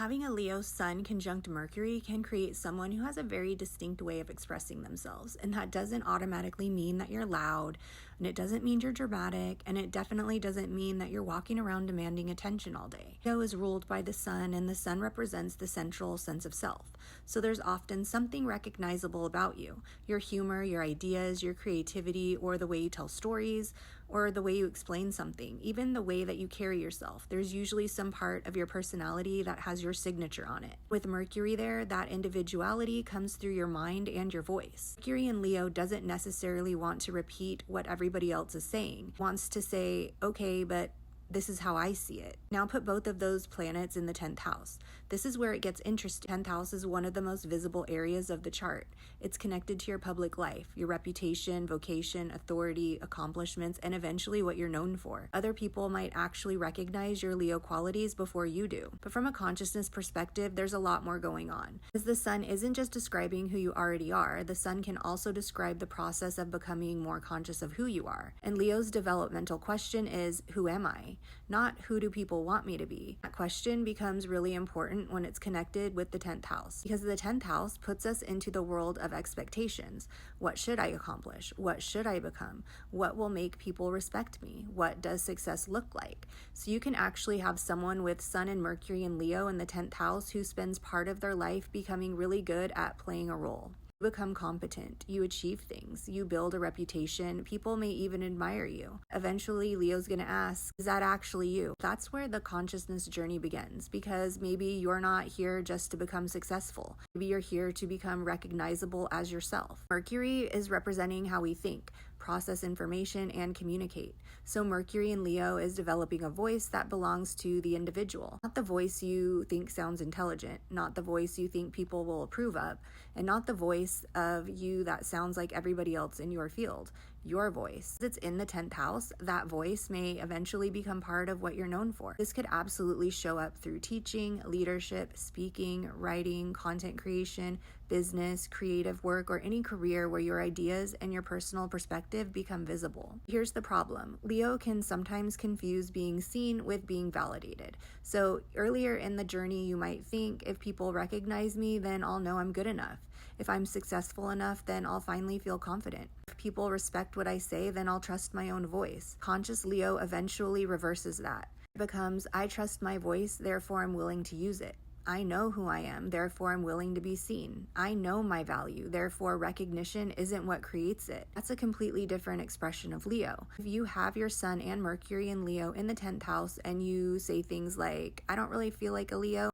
Having a Leo sun conjunct Mercury can create someone who has a very distinct way of expressing themselves. And that doesn't automatically mean that you're loud, and it doesn't mean you're dramatic, and it definitely doesn't mean that you're walking around demanding attention all day. Leo is ruled by the sun, and the sun represents the central sense of self. So there's often something recognizable about you: your humor, your ideas, your creativity, or the way you tell stories, or the way you explain something, even the way that you carry yourself. There's usually some part of your personality that has your signature on it. With Mercury there, that individuality comes through your mind and your voice. Mercury in Leo doesn't necessarily want to repeat what everybody else is saying. It wants to say, okay, but this is how I see it. Now put both of those planets in the 10th house. This is where it gets interesting. 10th house is one of the most visible areas of the chart. It's connected to your public life, your reputation, vocation, authority, accomplishments, and eventually what you're known for. Other people might actually recognize your Leo qualities before you do. But from a consciousness perspective, there's a lot more going on. Because the sun isn't just describing who you already are, the sun can also describe the process of becoming more conscious of who you are. And Leo's developmental question is, who am I? Not who do people want me to be. That question becomes really important when it's connected with the 10th house, because the 10th house puts us into the world of expectations. What should I accomplish? What should I become? What will make people respect me? What does success look like? So you can actually have someone with Sun and Mercury and Leo in the 10th house who spends part of their life becoming really good at playing a role. You become competent, you achieve things, you build a reputation, people may even admire you. Eventually, Leo's gonna ask, is that actually you? That's where the consciousness journey begins, because maybe you're not here just to become successful. Maybe you're here to become recognizable as yourself. Mercury is representing how we think, process information, and communicate. So Mercury in Leo is developing a voice that belongs to the individual. Not the voice you think sounds intelligent, not the voice you think people will approve of, and not the voice of you that sounds like everybody else in your field. Your voice. It's in the 10th house. That voice may eventually become part of what you're known for. This could absolutely show up through teaching, leadership, speaking, writing, content creation, business, creative work, or any career where your ideas and your personal perspective become visible. Here's the problem. Leo can sometimes confuse being seen with being validated. So earlier in the journey, you might think, if people recognize me, then I'll know I'm good enough. If I'm successful enough, then I'll finally feel confident. If people respect what I say, then I'll trust my own voice. Conscious Leo eventually reverses that. It becomes, I trust my voice, therefore I'm willing to use it. I know who I am, therefore I'm willing to be seen. I know my value, therefore recognition isn't what creates it. That's a completely different expression of Leo. If you have your Sun and Mercury in Leo in the 10th house and you say things like, I don't really feel like a Leo,